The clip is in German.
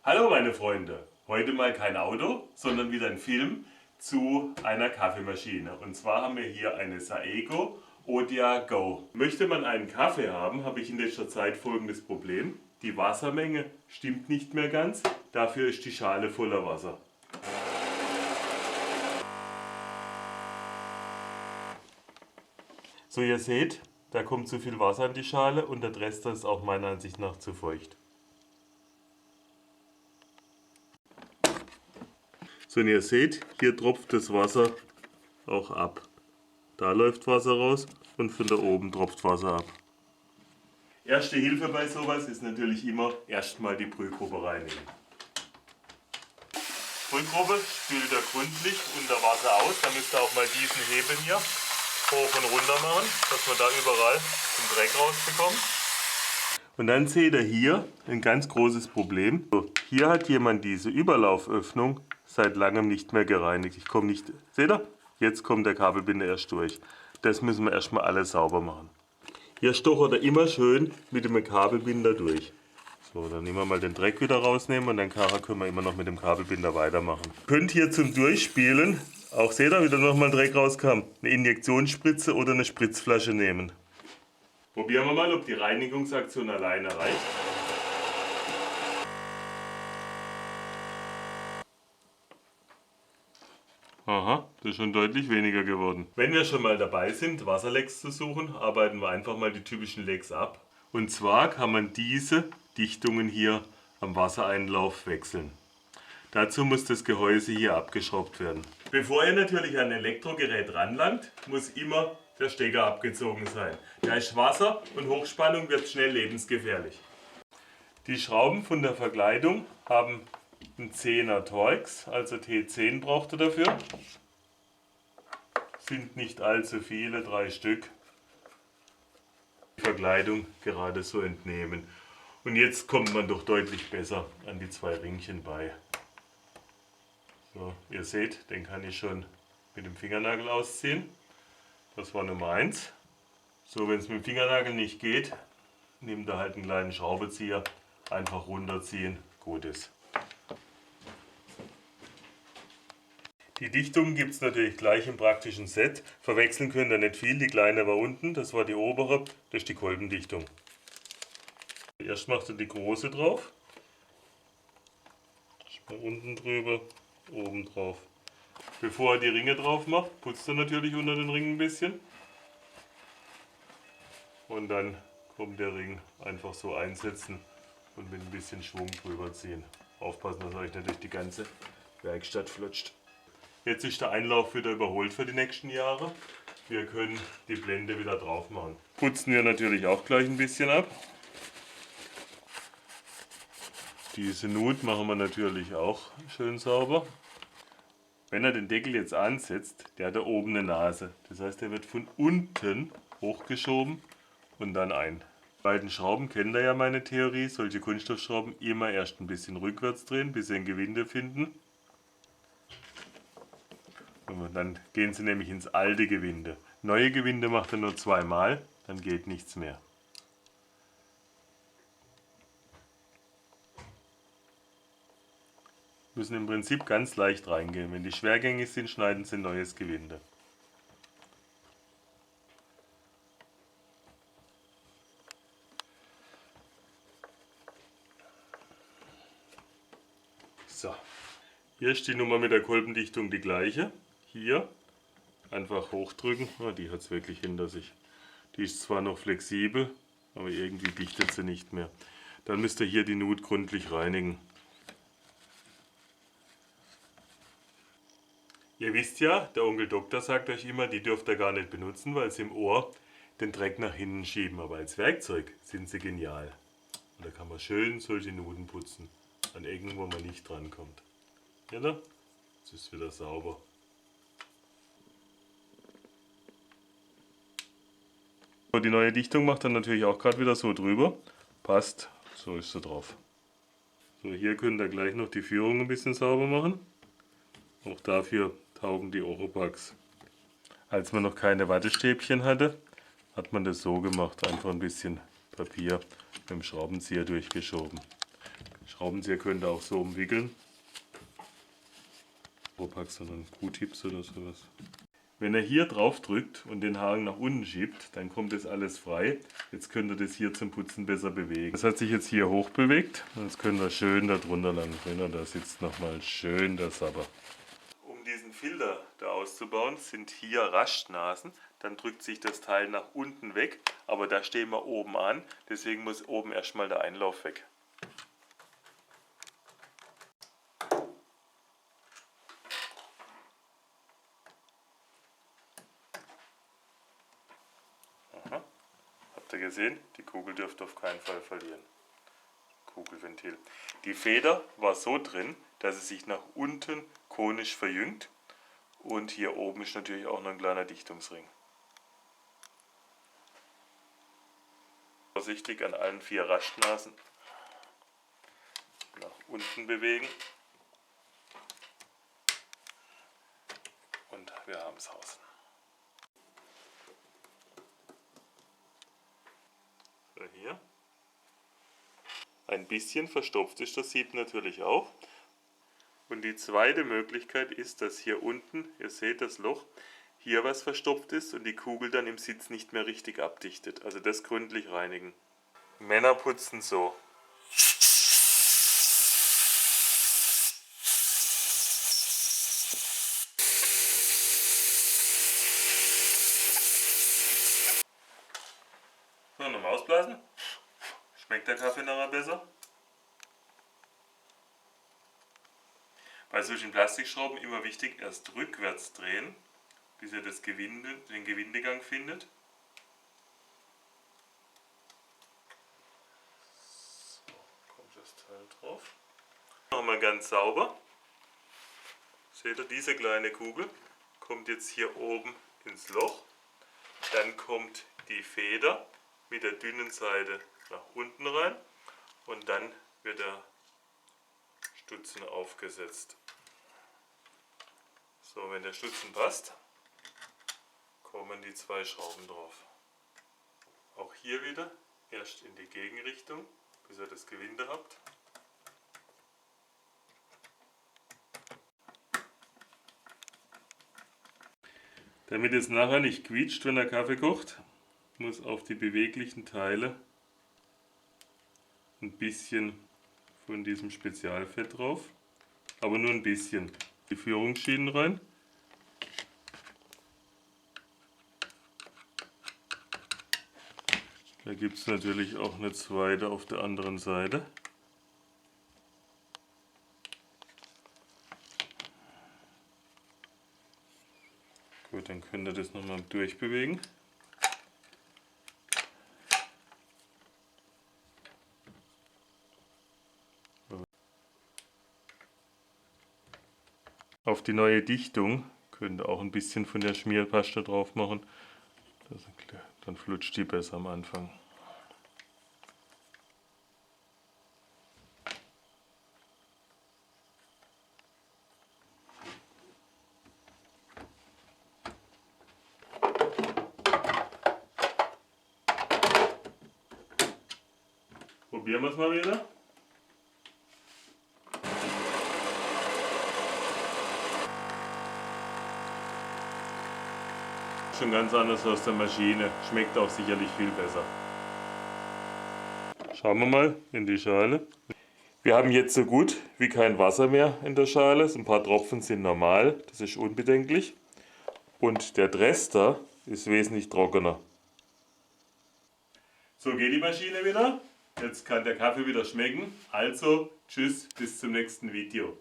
Hallo meine Freunde, heute mal kein Auto, sondern wieder ein Film zu einer Kaffeemaschine. Und zwar haben wir hier eine Saeco Odia Go. Möchte man einen Kaffee haben, habe ich in letzter Zeit folgendes Problem. Die Wassermenge stimmt nicht mehr ganz, dafür ist die Schale voller Wasser. So, ihr seht, da kommt zu viel Wasser in die Schale und der Rest ist auch meiner Ansicht nach zu feucht. So, und ihr seht, hier tropft das Wasser auch ab. Da läuft Wasser raus und von da oben tropft Wasser ab. Erste Hilfe bei sowas ist natürlich immer erstmal die Brühgrube reinigen. Brühgrube spült ihr gründlich unter Wasser aus. Da müsst ihr auch mal diesen Hebel hier hoch und runter machen, dass man da überall den Dreck rausbekommt. Und dann seht ihr hier ein ganz großes Problem. So, hier hat jemand diese Überlauföffnung seit langem nicht mehr gereinigt. Ich komme nicht, seht ihr? Jetzt kommt der Kabelbinder erst durch. Das müssen wir erstmal alles sauber machen. Hier stochert er immer schön mit dem Kabelbinder durch. So, dann nehmen wir mal den Dreck wieder rausnehmen und dann können wir immer noch mit dem Kabelbinder weitermachen. Ihr könnt hier zum Durchspielen, auch seht ihr, wie da nochmal Dreck rauskam, eine Injektionsspritze oder eine Spritzflasche nehmen. Probieren wir mal, ob die Reinigungsaktion alleine reicht. Aha, das ist schon deutlich weniger geworden. Wenn wir schon mal dabei sind, Wasserlecks zu suchen, arbeiten wir einfach mal die typischen Lecks ab. Und zwar kann man diese Dichtungen hier am Wassereinlauf wechseln. Dazu muss das Gehäuse hier abgeschraubt werden. Bevor ihr natürlich an ein Elektrogerät ranlangt, muss immer der Stecker abgezogen sein. Da ist Wasser und Hochspannung wird schnell lebensgefährlich. Die Schrauben von der Verkleidung haben ein 10er Torx, also T10 braucht ihr dafür. Sind nicht allzu viele, 3 Stück. Die Verkleidung gerade so entnehmen. Und jetzt kommt man doch deutlich besser an die 2 Ringchen bei. So, ihr seht, den kann ich schon mit dem Fingernagel ausziehen. Das war Nummer 1. So, wenn es mit dem Fingernagel nicht geht, nehmt ihr halt einen kleinen Schraubenzieher, einfach runterziehen, gut ist. Die Dichtung gibt es natürlich gleich im praktischen Set. Verwechseln könnt ihr nicht viel, die kleine war unten, das war die obere, das ist die Kolbendichtung. Erst macht ihr die große drauf, mal unten drüber, oben drauf. Bevor ihr die Ringe drauf macht, putzt ihr natürlich unter den Ringen ein bisschen. Und dann kommt der Ring einfach so einsetzen und mit ein bisschen Schwung drüber ziehen. Aufpassen, dass euch nicht durch die ganze Werkstatt flutscht. Jetzt ist der Einlauf wieder überholt für die nächsten Jahre. Wir können die Blende wieder drauf machen. Putzen wir natürlich auch gleich ein bisschen ab. Diese Nut machen wir natürlich auch schön sauber. Wenn er den Deckel jetzt ansetzt, der hat da oben eine Nase. Das heißt, der wird von unten hochgeschoben und dann ein. Die beiden Schrauben kennt ihr ja meine Theorie. Solche Kunststoffschrauben immer erst ein bisschen rückwärts drehen, bis sie ein Gewinde finden. Und dann gehen sie nämlich ins alte Gewinde. Neue Gewinde macht er nur 2 Mal, dann geht nichts mehr. Müssen im Prinzip ganz leicht reingehen. Wenn die schwergängig sind, schneiden sie ein neues Gewinde. So, hier ist die Nummer mit der Kolbendichtung die gleiche. Hier einfach hochdrücken, oh, die hat es wirklich hinter sich. Die ist zwar noch flexibel, aber irgendwie dichtet sie nicht mehr. Dann müsst ihr hier die Nut gründlich reinigen. Ihr wisst ja, der Onkel Doktor sagt euch immer, die dürft ihr gar nicht benutzen, weil sie im Ohr den Dreck nach hinten schieben. Aber als Werkzeug sind sie genial. Und da kann man schön solche Nuten putzen, an Ecken, wo man nicht drankommt. Ja, da? Jetzt ist wieder sauber. Die neue Dichtung macht dann natürlich auch gerade wieder so drüber. Passt, so ist sie drauf. So, hier könnt ihr gleich noch die Führung ein bisschen sauber machen. Auch dafür taugen die Oropax. Als man noch keine Wattestäbchen hatte, hat man das so gemacht. Einfach ein bisschen Papier mit dem Schraubenzieher durchgeschoben. Schraubenzieher könnt ihr auch so umwickeln. Packst du dann Q-Tips oder sowas. Wenn ihr hier drauf drückt und den Haken nach unten schiebt, dann kommt das alles frei. Jetzt könnt ihr das hier zum Putzen besser bewegen. Das hat sich jetzt hier hoch bewegt und jetzt können wir schön da drunter lang drinnen. Da sitzt nochmal schön der Sabber. Um diesen Filter da auszubauen, sind hier Rastnasen. Dann drückt sich das Teil nach unten weg, aber da stehen wir oben an. Deswegen muss oben erstmal der Einlauf weg. Habt ihr gesehen? Die Kugel dürft ihr auf keinen Fall verlieren. Kugelventil. Die Feder war so drin, dass es sich nach unten konisch verjüngt. Und hier oben ist natürlich auch noch ein kleiner Dichtungsring. Vorsichtig an allen 4 Rastnasen nach unten bewegen. Und wir haben es raus. So, hier. Ein bisschen verstopft ist das Sieb natürlich auch. Und die zweite Möglichkeit ist, dass hier unten, ihr seht das Loch, hier was verstopft ist und die Kugel dann im Sitz nicht mehr richtig abdichtet. Also das gründlich reinigen. Männer putzen so. So, nochmal ausblasen. Schmeckt der Kaffee nachher besser? Bei solchen Plastikschrauben immer wichtig, erst rückwärts drehen, bis ihr das den Gewindegang findet. So, kommt das Teil drauf. Nochmal ganz sauber. Seht ihr, diese kleine Kugel kommt jetzt hier oben ins Loch. Dann kommt die Feder mit der dünnen Seite nach unten rein und dann wird der Stutzen aufgesetzt. So, wenn der Stutzen passt, kommen die 2 Schrauben drauf. Auch hier wieder erst in die Gegenrichtung, bis ihr das Gewinde habt. Damit es nachher nicht quietscht, wenn der Kaffee kocht, muss auf die beweglichen Teile ein bisschen von diesem Spezialfett drauf, aber nur ein bisschen. Die Führungsschienen rein. Da gibt es natürlich auch eine zweite auf der anderen Seite. Gut, dann könnt ihr das nochmal durchbewegen. Auf die neue Dichtung könnt ihr auch ein bisschen von der Schmierpaste drauf machen. Dann flutscht die besser am Anfang. Probieren wir es mal wieder. Schon ganz anders aus der Maschine. Schmeckt auch sicherlich viel besser. Schauen wir mal in die Schale. Wir haben jetzt so gut wie kein Wasser mehr in der Schale. Ein paar Tropfen sind normal, das ist unbedenklich. Und der Drester ist wesentlich trockener. So geht die Maschine wieder. Jetzt kann der Kaffee wieder schmecken. Also, tschüss, bis zum nächsten Video.